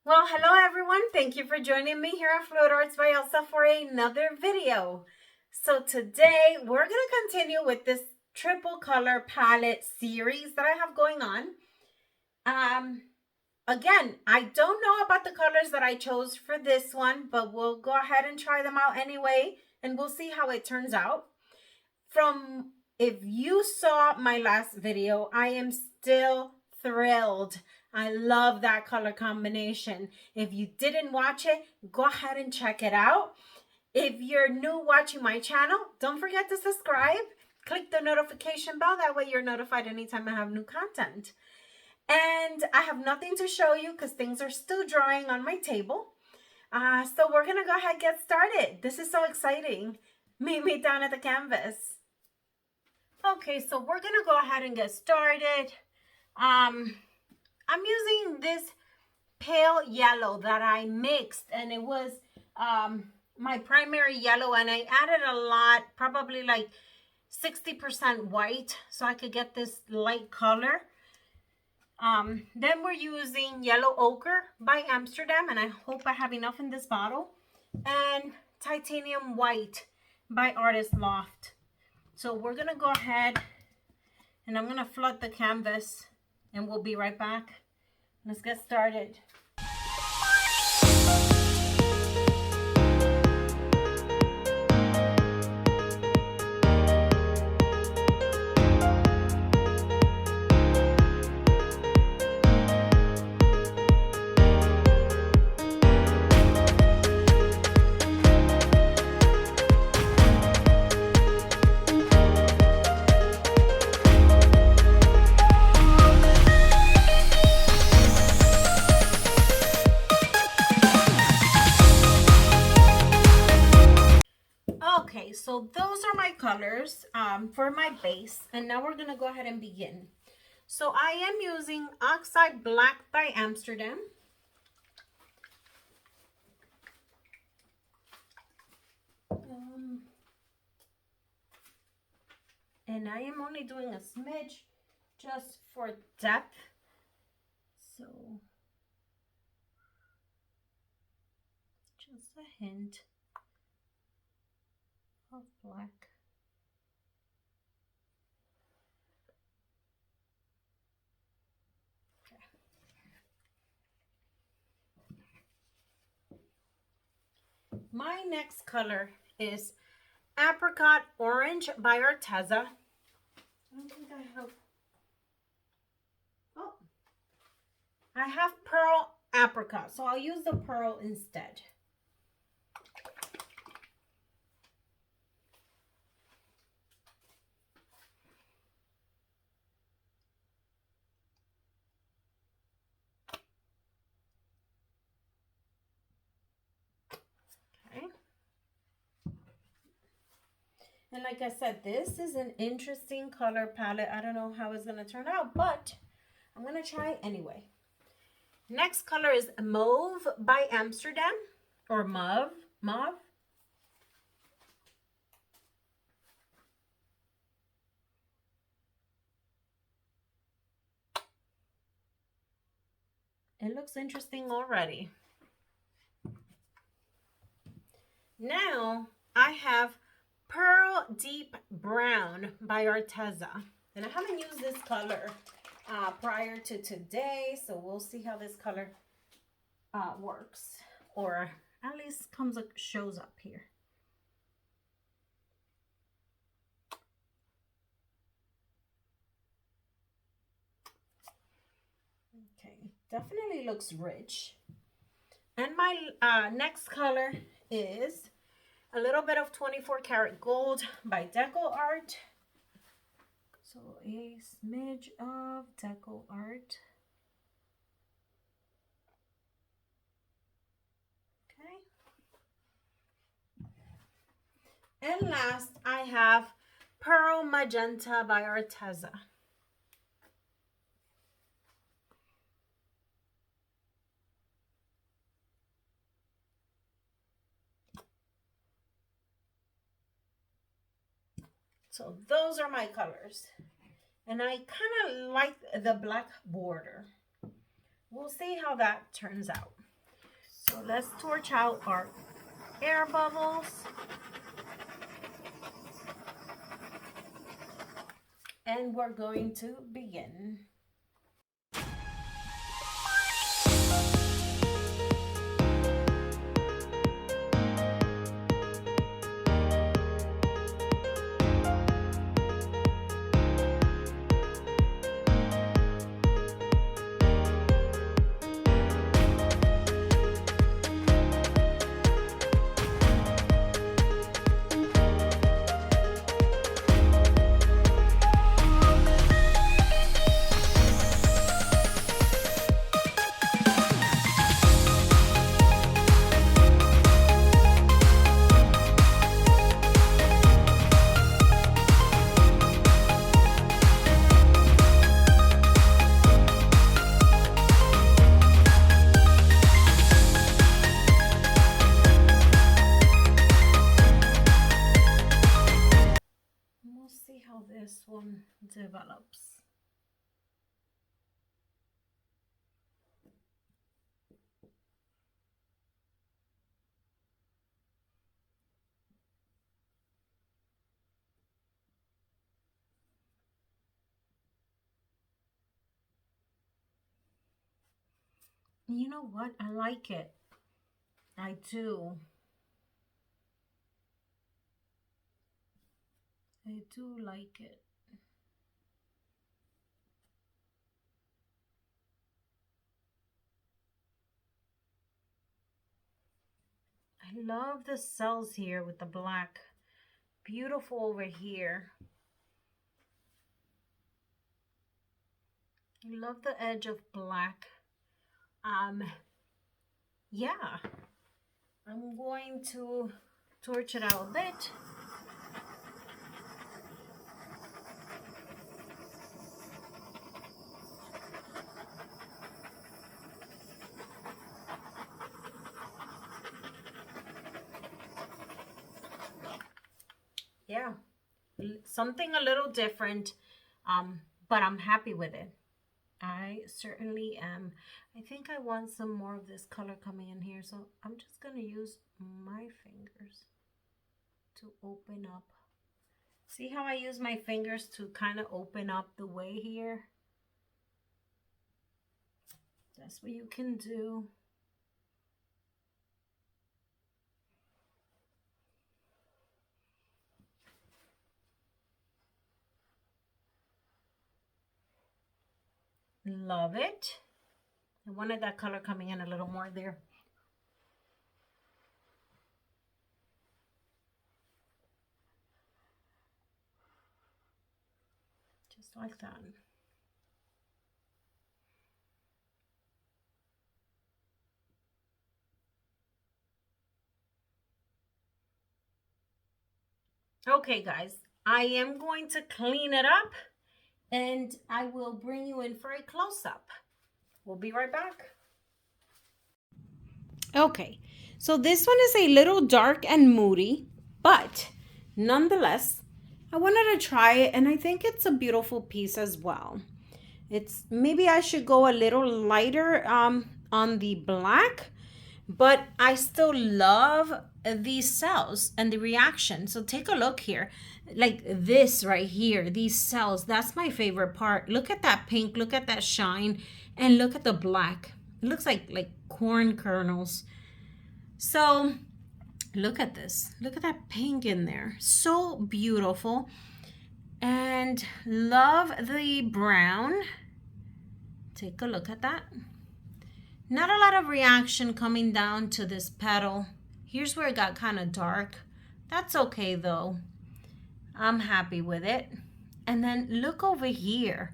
Well, hello everyone. Thank you for joining me here at Fluid Arts by Elsa for another video. So today we're going to continue with this triple color palette series that I have going on. Again, I don't know about the colors that I chose for this one, but we'll go ahead and try them out anyway, and we'll see how it turns out. If you saw my last video, I am still thrilled. I love that color combination. If you didn't watch it, go ahead and check it out. If you're new watching my channel, don't forget to subscribe. Click the notification bell. That way you're notified anytime I have new content. And I have nothing to show you because things are still drying on my table. So we're going to go ahead and get started. This is so exciting. Meet me down at the canvas. Okay, so we're going to go ahead and get started. I'm using this pale yellow that I mixed, and it was my primary yellow, and I added a lot, probably like 60% white, so I could get this light color. Then we're using yellow ochre by Amsterdam, and I hope I have enough in this bottle, and titanium white by Loft. So we're gonna go ahead and I'm gonna flood the canvas, and we'll be right back. Let's get started. Okay, so those are my colors for my base, and now we're gonna go ahead and begin. So I am using Oxide Black by Amsterdam. And I am only doing a smidge just for depth. So just a hint of black. Okay. My next color is Apricot Orange by Arteza. I don't think I have. Oh, I have Pearl Apricot, so I'll use the pearl instead. And like I said, this is an interesting color palette. I don't know how it's going to turn out, but I'm going to try it anyway. Next color is Mauve by Amsterdam, or Mauve. It looks interesting already. Now I have Pearl Deep Brown by Arteza, and I haven't used this color prior to today, so we'll see how this color works, or at least shows up here. Okay, definitely looks rich. And my next color is a little bit of 24 karat gold by DecoArt. So a smidge of DecoArt. Okay. And last, I have Pearl Magenta by Arteza. So those are my colors. And I kind of like the black border. We'll see how that turns out. So let's torch out our air bubbles. And we're going to begin. This one develops. You know what? I like it. I do. I do like it. I love the cells here with the black. Beautiful over here. I love the edge of black. Yeah. I'm going to torch it out a bit. Yeah, something a little different, but I'm happy with it. I certainly am. I think I want some more of this color coming in here, so I'm just going to use my fingers to open up. See how I use my fingers to kind of open up the way here? That's what you can do. Love it. I wanted that color coming in a little more there. Just like that. Okay, guys, I am going to clean it up and I will bring you in for a close-up. We'll be right back. Okay, so this one is a little dark and moody, but nonetheless, I wanted to try it and I think it's a beautiful piece as well. It's maybe I should go a little lighter on the black, but I still love these cells and the reaction. So take a look here, like this right here, these cells, that's my favorite part. Look at that pink, look at that shine, and look at the black. It looks like corn kernels. So look at this, look at that pink in there, so beautiful. And love the brown. Take a look at that. Not a lot of reaction coming down to this petal. Here's where it got kind of dark. That's okay though. I'm happy with it. And then look over here.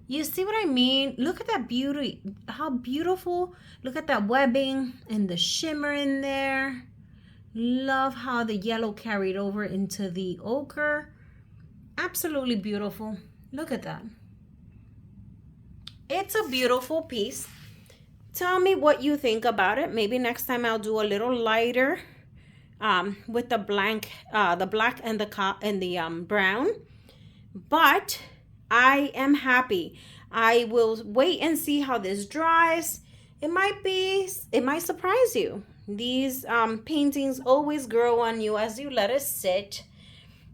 You see what I mean? Look at that beauty. How beautiful. Look at that webbing and the shimmer in there. Love how the yellow carried over into the ochre. Absolutely beautiful. Look at that. It's a beautiful piece. Tell me what you think about it. Maybe next time I'll do a little lighter with the black and the brown. But I am happy. I will wait and see how this dries, it might surprise you. These paintings always grow on you as you let it sit.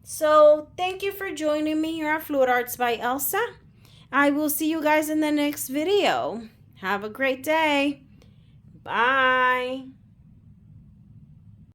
So thank you for joining me here at Fluid Arts by Elsa. I will see you guys in the next video. Have a great day. Bye.